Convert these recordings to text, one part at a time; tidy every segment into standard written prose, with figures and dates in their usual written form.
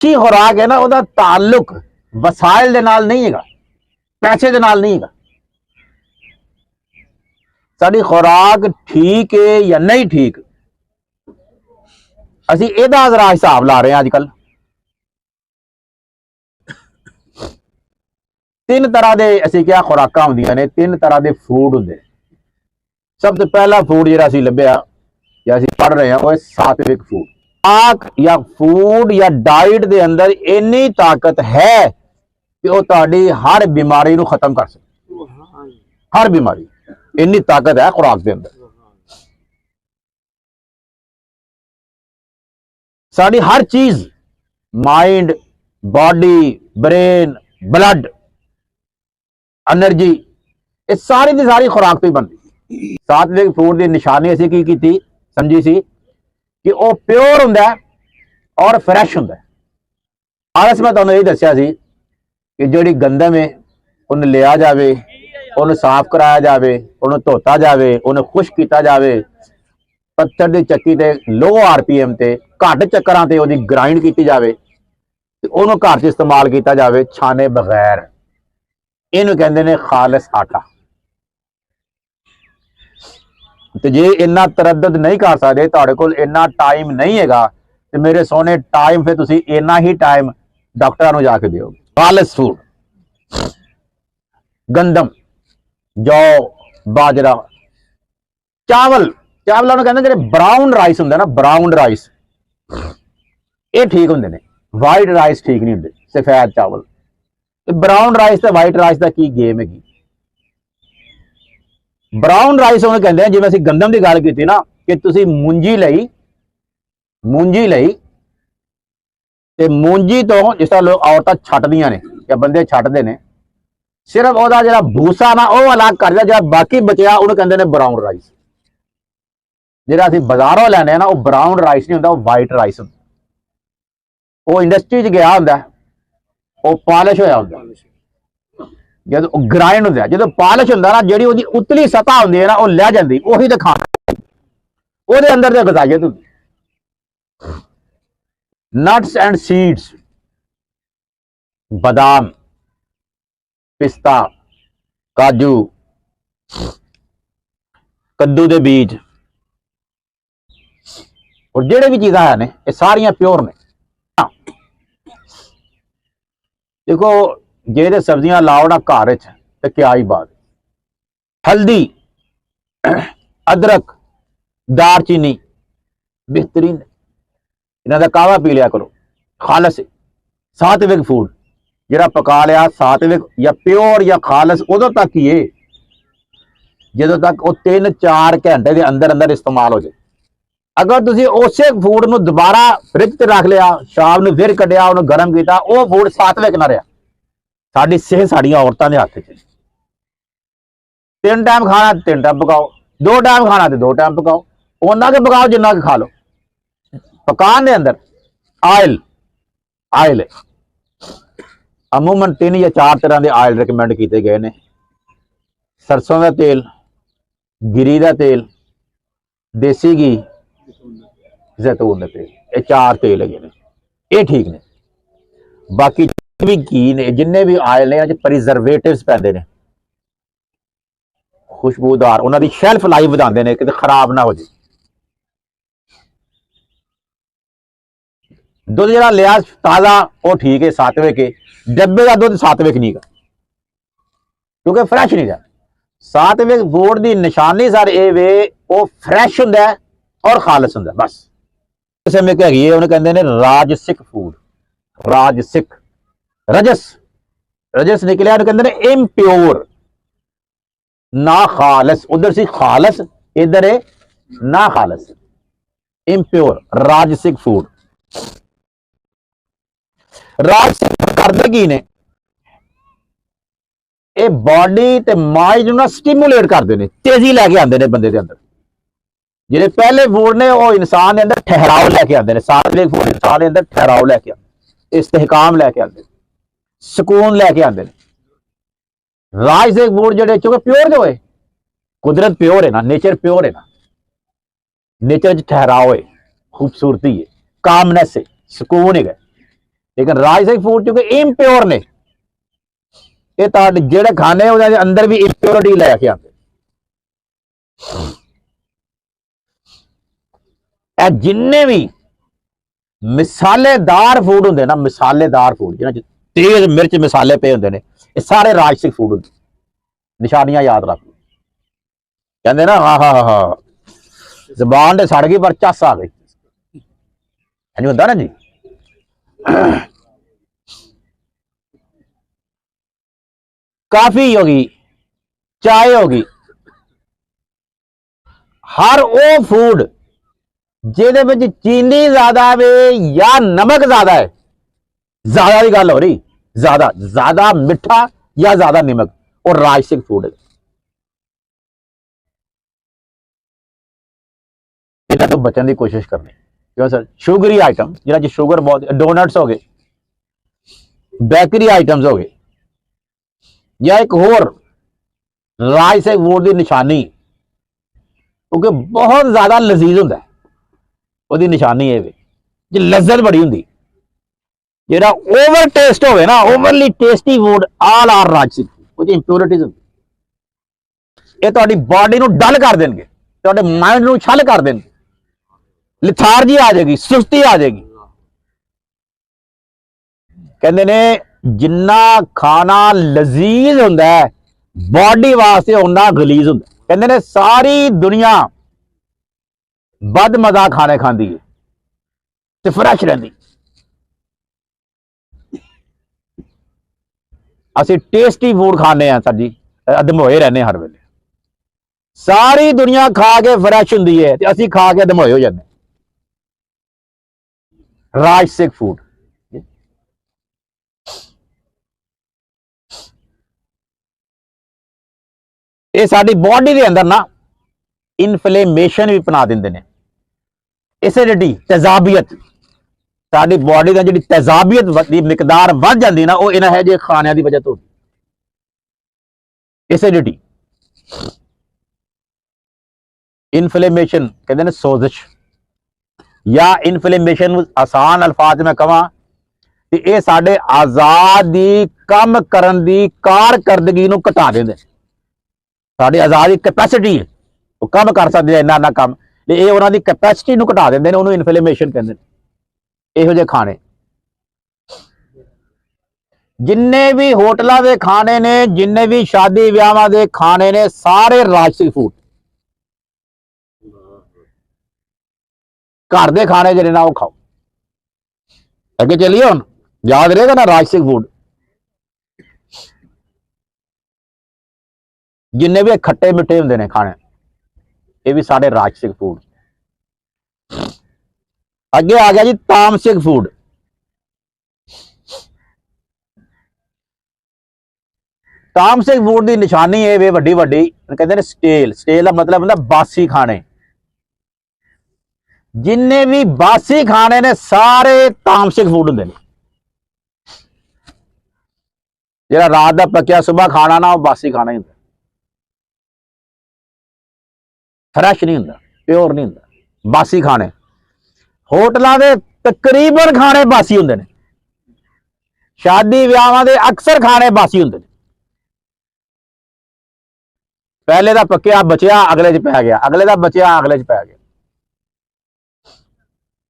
की खुराक है ना ਉਹਦਾ ਤਾल्लुक ਵਸਾਇਲ ਦੇ ਨਾਲ ਨਹੀਂ ਹੈਗਾ, ਪੈਸੇ ਦੇ ਨਾਲ ਨਹੀਂ ਹੈਗਾ। ਸਾਡੀ खुराक ठीक है या नहीं ठीक, ਅਸੀਂ ਇਹਦਾ ਜ਼ਰਾ ਹਿਸਾਬ ਲਾ ਰਹੇ ਹਾਂ। ਅੱਜ ਕੱਲ ਤਿੰਨ ਤਰ੍ਹਾਂ ਦੇ ਅਸੀਂ ਕਿਹਾ ਖੁਰਾਕਾਂ ਹੁੰਦੀਆਂ ਨੇ, ਤਿੰਨ ਤਰ੍ਹਾਂ ਦੇ ਫੂਡ ਹੁੰਦੇ। ਸਭ ਤੋਂ ਪਹਿਲਾ ਫੂਡ ਜਿਹੜਾ ਅਸੀਂ ਲੱਭਿਆ ਜਾਂ ਅਸੀਂ ਪੜ੍ਹ ਰਹੇ ਹਾਂ ਉਹ ਹੈ ਸਾਤਵਿਕ ਫੂਡ। ਆਕ ਜਾਂ ਫੂਡ ਜਾਂ ਡਾइट ਦੇ ਅੰਦਰ ਇੰਨੀ ਤਾਕਤ ਹੈ ਕਿ ਉਹ ਤੁਹਾਡੀ ਹਰ ਬਿਮਾਰੀ ਨੂੰ ਖਤਮ ਕਰ ਸਕਦੀ। ਹਰ ਬਿਮਾਰੀ ਇੰਨੀ ਤਾਕਤ ਹੈ ਖੁਰਾਕ ਦੇ ਅੰਦਰ। ਸਾਡੀ ਹਰ ਚੀਜ਼, ਮਾइंड, बॉडी, ब्रेन, ब्लड, एनर्जी, ये सारी की सारी खुराक तो ही बनती। सात्विक फूड की निशानी असी की समझी सी कि वह प्योर होंदा है और फ्रैश होंदा है। आलस मैं तुहानूं यही दस्सिया सी कि जिहड़ी गंदम है उन्हें लिया जाए, उन्हें साफ कराया जाए, उन्हें धोता जाए, उन्हें खुश किया जाए, पत्थर की चक्की ते लो RPM ते घट चक्करां ते उहदी ग्राइंड की जाए, उन्होंने घर च इस्तेमाल किया जाए छाने बगैर। इन्हू कहते हैं खालिस आटा। तो जे इन्ना तरद्दुद नहीं कर सकते, तुहाडे कोल इन्ना टाइम नहीं हैगा, तो मेरे सोने टाइम फिर तुसीं इन्ना ही टाइम डॉक्टरां नूं जाके दिओगे। खालिस फूड, गंदम, जौ, बाजरा, चावल, चावलों नूं कहंदे जिहड़े ब्राउन राइस हुंदे ना, ब्राउन राइस, ये ठीक हुंदे ने। वाइट राइस ठीक नहीं होंगे, सफेद चावल। ब्राउन राइस तो वाइट राइस का की गेम है। ब्राउन राइस उन्हें कहते हैं, जिवें असीं गंदम की गल की ना, कि तुसीं मूंजी लई ते मूंजी तो जिस तरह लोग औरतां छट्टदियां ने या बंदे छट्टदे ने, सिर्फ ओहदा जिहड़ा भूसा ना वो अलग कर दिया, जिहड़ा बाकी बचिया उन्हें कहते हैं ब्राउन राइस। जिहड़ा असीं बाजारों लैने ना, वो ब्राउन राइस नहीं होंदा, वो वाइट राइस होंदा। वो इंडस्ट्री च गया होंदा, वो पॉलिश होया होंदा, जब ग्राइंड होंदा, जो पॉलिश होंदा ना, जिहड़ी उहदी उतली सतह होंदी है ना, वो लै जांदी, उही ते खाना उहदे अंदर ते गजाइत होंदी। नट्स एंड सीड्स, बादाम, पिस्ता, काजू, कद्दू दे बीज और जिहड़े भी चीज़ां है ने, ये सारियां प्योर ने। देखो जे ते सब्जियां लाओ ना घर तो क्या ही बात। हल्दी, अदरक, दालचीनी बेहतरीन, इन्हां दा कावा पी लिया करो। खालस सात्विक फूड जिहड़ा पका लिया, सात्विक या प्योर या खालस उदों तक ही है जदों तक वो 3-4 घंटे के अंदर अंदर इस्तेमाल हो जाए। अगर तुसीं उसे फूड नूं दोबारा फ्रिज ते रख लिया, शाम नूं फिर कढ़िया, उन्हें गर्म किया, वो फूड सात्विक ना रहा। साडी सेहत साडियां औरतां दे हत्थ च। 3 टाइम खाना 3 टाइम पकाओ, 2 टाइम खाना तो 2 टाइम पकाओ, उन्ना के पकाओ जिन्ना के खा लो। पकान दे अंदर आयल अमूमन 3 या 4 तरह के आयल रिकमेंड किए गए हैं। सरसों का तेल, गिरी का तेल, देसी घी, जैतून का तेल, ये 4 तेल है, ये ठीक ने। बाकी भी घी ने, जिन्ने भी आयल ने, प्रिजर्वेटिव्स पैंदे ने, खुशबूदार, उन्होंने शेल्फ लाइफ बढ़ाते हैं कि खराब ना हो जाए। दुध जरा लिया ताज़ा वो ठीक है, सात्विक है। डब्बे का दुध सात्विक नहीं का, क्योंकि फ्रैश नहीं रहा। सात्विक फूड की निशानी सर ये वे वो फ्रैश होंदा है और खालस होंदा है, बस। किसी में हैगी है, उन्हें कहते हैं राजसिक फूड। राजसिक, रजस निकलिया, कहते हैं इम्प्योर, ना खालस। उधर सी खालस, इधर है ना खालस, इम्प्योर, राजसिक फूड। राजसिक करदे की ने, ये बॉडी ते माइंड नूं स्टिमुलेट करते हैं, तेजी लैके आते हैं बंदे के अंदर। जिहड़े पहले फूड ने वो इंसान के अंदर ठहराव लैके आते हैं। सात्विक फूड इंसान के अंदर ठहराव लैके आते, इस्तेहकाम लैके आते, सुकून लैके आते हैं। राजसिक फूड जिहड़े चूंकि प्योर जो है, कुदरत प्योर है ना, नेचर प्योर है ना, नेचर च ठहराव है, खूबसूरती है, कामनेस है, सुकून है। लेकिन राजसिक फूड चूंकि इम्प्योर ने, ये जेड़े खाने उहदे अंदर भी इम्प्योरिटी लैके आते। जिन्ने भी मिसालेदार फूड होंगे ना, मिसालेदार फूड जिन्हां च तेज मिर्च मसाले पे होंगे ने, ये सारे राजसिक फूड होंगे। निशानियां याद रख लो। कहते ना हाँ हाँ हाँ जबान से सड़ गई पर चस आ गई, नहीं होता ना जी। काफी होगी, चाय होगी, हर वो फूड जिहदे विच चीनी ज्यादा वे या नमक ज्यादा है, ज्यादा की गल हो रही, ज्यादा ज्यादा मिठा या ज्यादा नमक, और राजसिक फूड है। इन्हां तो बचने की कोशिश करनी क्यों सर। शुगरी आइटम जिन्हां च शुगर बहुत, डोनट्स हो गए, बेकरी आइटम्स हो गए, या एक होर राजसिक फूड की निशानी, क्योंकि बहुत ज्यादा लजीज होंदा है, ਉਹਦੀ निशानी है जी लज्जत बड़ी होंगी। जेड़ा ओवर टेस्ट होवे ना, overly tasty food, all are rajasic food, impurities होंगी। ये तुहाडी बॉडी नूं डल कर देंगे, तुहाडे माइंड नूं छल कर देंगे, लिथार्जी आ जाएगी, सुस्ती आ जाएगी। कहते ने जिन्ना खाना लजीज होंदा है बॉडी वास्ते उन्ना गलीज होंदा। कहते ने सारी दुनिया बद मजा खाने खाती है तो फ्रैश रही, असी टेस्टी फूड खाने हैं सर जी, अधमोए रहने हर वेले। सारी दुनिया खा के फ्रैश होंदी है ते असी खा के अधमोए हो जाते। राजसिक फूड ये साडी बॉडी के अंदर ना इनफ्लेमेशन भी बना देंदे ने, एसिडिटी, तेजाबियत, साडी बॉडी का जी तेजाबियत की मिकदार बढ़ जाती ना, वो इन्हां है जे खाने की वजह तो। एसिडिटी, इनफ्लेमेशन कहते हैं सोजिश, या इनफ्लेमेशन आसान अल्फाज में कहां कि ये साडे आजाद की काम करन दी कारकर्दगी नूं घटा देंदे। साडी आजाद की कैपेसिटी है, वो कम कर सकते हैं इन्ना इन्ना कम, ये उन्होंने कैपेसिटी नूं घटा देंदे ने, उन्होंने इनफ्लेमेशन कहते हैं। इहो जे खाने जिन्ने भी होटलों के खाने ने, जिन्ने भी शादी ब्याहां के खाने ने, सारे राजसिक फूड। घर के खाने जिहड़े ना वो खाओ। अगे चलिए हुण याद रहेगा ना राजसिक फूड। जिन्ने भी खट्टे मिठे होंदे ने खाने, ये भी सारे राजसिक फूड। अगे आ गया जी तामसिक फूड। तामसिक फूड की निशानी है वे वड्डी वड्डी, कहते हैं स्टेल। स्टेल का मतलब होंदा बासी खाने। जिन्ने भी बासी खाने ने सारे तामसिक फूड होंदे ने। जिहड़ा रात का पक्या सुबह खाना ना, वो बासी खाना ही होंदा, फ्रैश नहीं होंदा, प्योर नहीं होंदा, बासी खाने। होटलों के तकरीबन खाने बासी होंदे ने, शादी ब्याहां के अक्सर खाने बासी होंदे ने। पहले का पक्या बचिया अगले च पै गया, अगले का बचिया अगले च पै गया।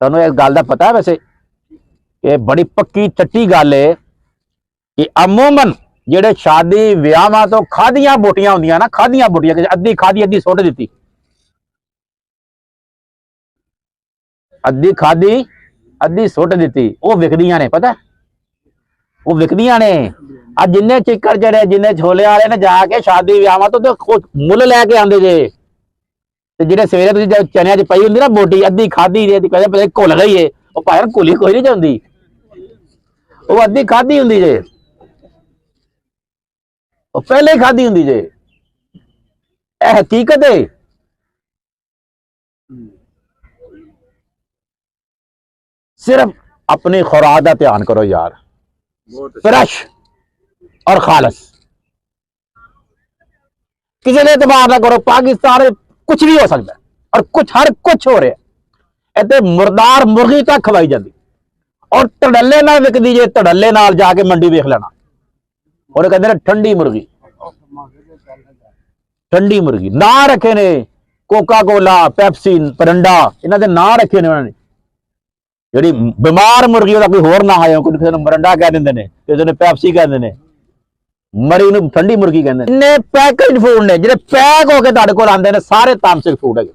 तुहानूं इस गल का पता है वैसे, ये बड़ी पक्की चट्टी गल है कि अमूमन जेडे शादी ब्याहां तो खादियां बोटियां होंदियां ना, खादियां बोटियां अद्धी खादी अद्धी सुट दी, अद्धी खादी अद्धी सुट दी, वो विकदियां ने। पता वो विकदियां ने। आज जिन्ने चिक्कर जड़े, जिन्ने छोले वाले ने जाके शादी ब्याहां तो मुल लैके आंदे जे, जिहड़े सवेरे तुसीं चनिया च पई हुंदी ना बोटी, अद्धी खादी जे, कहते पता घुल गई है, वो भाई घुली कोई नहीं जाती, वो अद्धी खादी हुंदी जे, वो पहले ही खादी हुंदी जे। यह हकीकत है। सिर्फ अपनी खुराक का ध्यान करो यार, फ्रेश और खालस, किसी ने एतबार ना करो। पाकिस्तान में कुछ भी हो सकता है, और कुछ हर कुछ हो रहा है। इतने मुर्दार मुर्गी तक खवाई जाती, ਔਰ ਧੜੱਲੇ ਨਾਲ ਵਿਕਦੀ ਜੇ, ਧੜੱਲੇ ਨਾਲ ਜਾ ਕੇ ਮੰਡੀ ਵੇਖ ਲੈਣਾ। ਔਰ ਕਹਿੰਦੇ ਨੇ ਠੰਡੀ ਮੁਰਗੀ, ਠੰਡੀ ਮੁਰਗੀ ਨਾਂ ਰੱਖੇ ਨੇ, ਕੋਕਾ ਕੋਲਾ, ਪੈਪਸੀ, ਪਰੰਡਾ, ਇਹਨਾਂ ਦੇ ਨਾਂ ਰੱਖੇ ਨੇ ਉਹਨਾਂ ਨੇ। ਜਿਹੜੀ ਬਿਮਾਰ ਮੁਰਗੀ ਉਹਦਾ ਕੋਈ ਹੋਰ ਨਾਂ ਆਇਆ, ਕੋਈ ਕਿਸੇ ਨੂੰ ਮਰੰਡਾ ਕਹਿ ਦਿੰਦੇ ਨੇ, ਕਿਸੇ ਨੂੰ ਪੈਪਸੀ ਕਹਿੰਦੇ ਨੇ, ਮਰੀ ਨੂੰ ਠੰਡੀ ਮੁਰਗੀ ਕਹਿੰਦੇ ਨੇ। ਇੰਨੇ ਪੈਕੇਜ ਫੂਡ ਨੇ ਜਿਹੜੇ ਪੈਕ ਹੋ ਕੇ ਤੁਹਾਡੇ ਕੋਲ ਆਉਂਦੇ ਨੇ, ਸਾਰੇ ਤਾਮਸਿਕ ਫੂਡ ਹੈਗੇ।